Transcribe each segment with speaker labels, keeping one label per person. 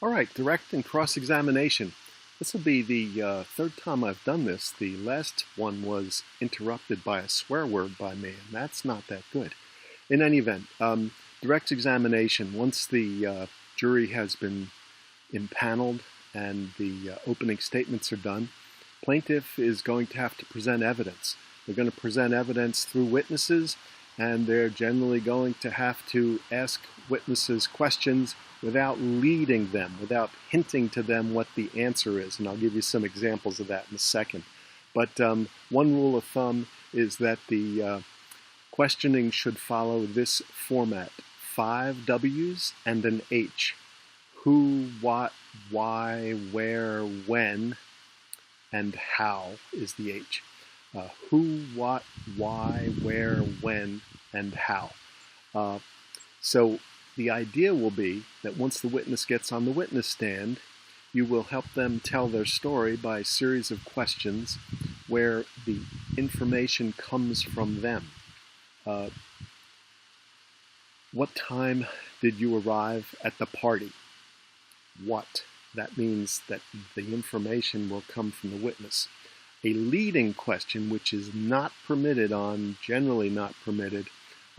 Speaker 1: All right, direct and cross-examination. This will be the third time I've done this. The last one was interrupted by a swear word by me, and that's not that good. In any event, direct examination. Once the jury has been impaneled and the opening statements are done, plaintiff is going to have to present evidence. They're going to present evidence through witnesses, and they're generally going to have to ask witnesses questions without leading them, without hinting to them what the answer is. And I'll give you some examples of that in a second. But one rule of thumb is that the questioning should follow this format: 5 W's and an H. Who, what, why, where, when, and how is the H. Who, what, why, where, when, and how. So the idea will be that once the witness gets on the witness stand, you will help them tell their story by a series of questions where the information comes from them. What time did you arrive at the party? What? That means that the information will come from the witness. A leading question, which is not permitted generally not permitted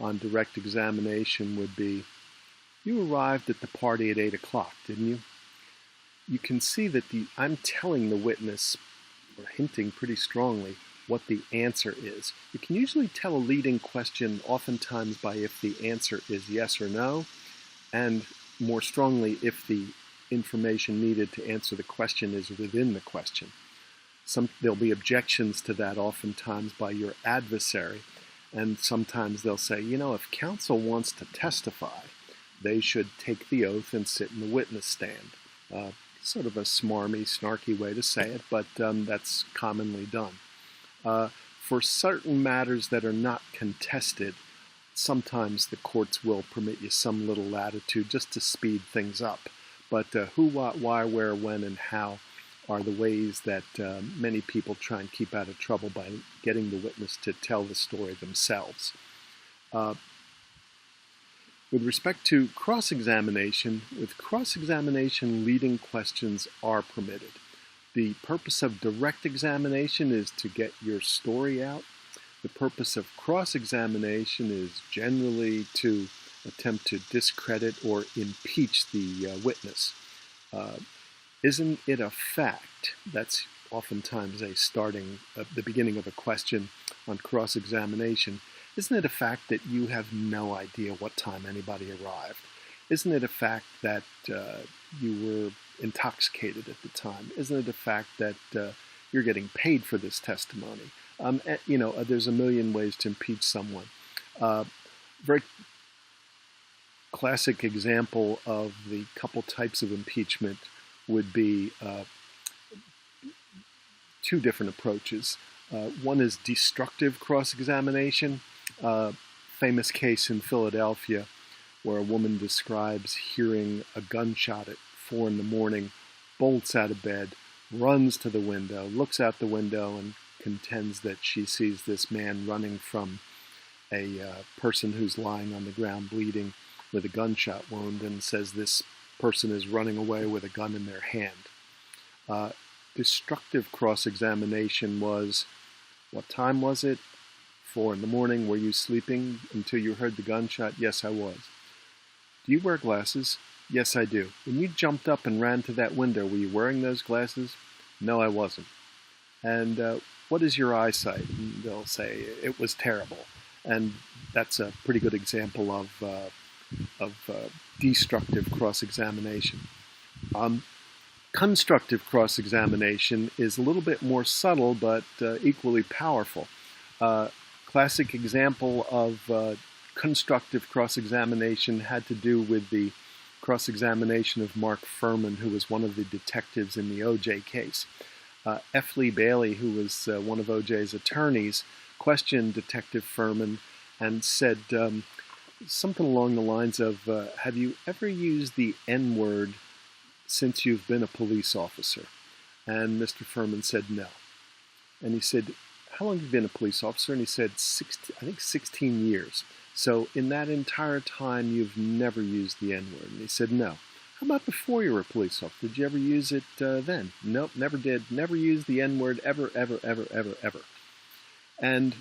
Speaker 1: on direct examination, would be, you arrived at the party at 8 o'clock, didn't you? You can see that I'm telling the witness, or hinting pretty strongly, what the answer is. You can usually tell a leading question oftentimes by if the answer is yes or no, and more strongly if the information needed to answer the question is within the question. There'll be objections to that oftentimes by your adversary, and sometimes they'll say, if counsel wants to testify, they should take the oath and sit in the witness stand. Sort of a smarmy, snarky way to say it, but that's commonly done. For certain matters that are not contested, sometimes the courts will permit you some little latitude just to speed things up. But who, what, why, where, when, and how are the ways that many people try and keep out of trouble by getting the witness to tell the story themselves. With respect to cross-examination, leading questions are permitted. The purpose of direct examination is to get your story out. The purpose of cross-examination is generally to attempt to discredit or impeach the witness. Isn't it a fact? That's oftentimes the beginning of a question on cross-examination. Isn't it a fact that you have no idea what time anybody arrived? Isn't it a fact that you were intoxicated at the time? Isn't it a fact that you're getting paid for this testimony? There's a million ways to impeach someone. Very classic example of the couple types of impeachment would be two different approaches. One is destructive cross-examination. Famous case in Philadelphia where a woman describes hearing a gunshot at 4 in the morning, bolts out of bed, runs to the window, looks out the window, and contends that she sees this man running from a person who's lying on the ground bleeding with a gunshot wound, and says this person is running away with a gun in their hand. Destructive cross-examination was, what time was it? 4 in the morning. Were you sleeping until you heard the gunshot? Yes, I was. Do you wear glasses? Yes, I do. When you jumped up and ran to that window, were you wearing those glasses? No, I wasn't. And what is your eyesight? And they'll say, it was terrible. And that's a pretty good example of destructive cross-examination. Constructive cross-examination is a little bit more subtle, but equally powerful. Classic example of constructive cross-examination had to do with the cross-examination of Mark Furman, who was one of the detectives in the O.J. case. F. Lee Bailey, who was one of O.J.'s attorneys, questioned Detective Furman and said something along the lines of, have you ever used the N-word since you've been a police officer? And Mr. Furman said no. And he said, how long have you been a police officer? And he said, 16 years. So in that entire time, you've never used the N-word? And he said, no. How about before you were a police officer? Did you ever use it then? Nope, never did. Never used the N-word ever, ever, ever, ever, ever. And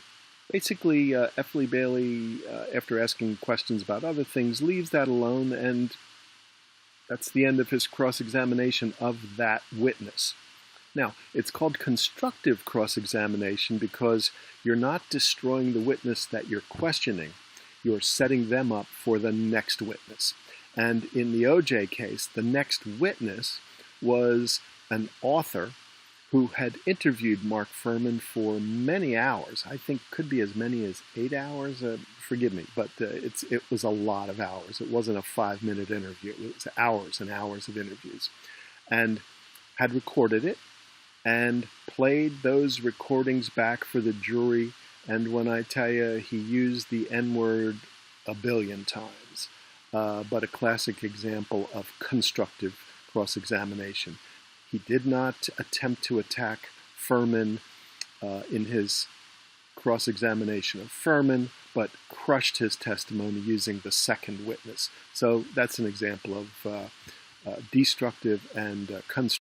Speaker 1: basically, F. Lee Bailey, after asking questions about other things, leaves that alone, and that's the end of his cross-examination of that witness. Now, it's called constructive cross-examination because you're not destroying the witness that you're questioning. You're setting them up for the next witness. And in the O.J. case, the next witness was an author who had interviewed Mark Fuhrman for many hours. I think could be as many as 8 hours. Forgive me, but it was a lot of hours. It wasn't a 5-minute interview. It was hours and hours of interviews. And had recorded it and played those recordings back for the jury. And when I tell you, he used the N-word a billion times. But a classic example of constructive cross-examination. He did not attempt to attack Fuhrman in his cross-examination of Fuhrman, but crushed his testimony using the second witness. So that's an example of destructive and constructive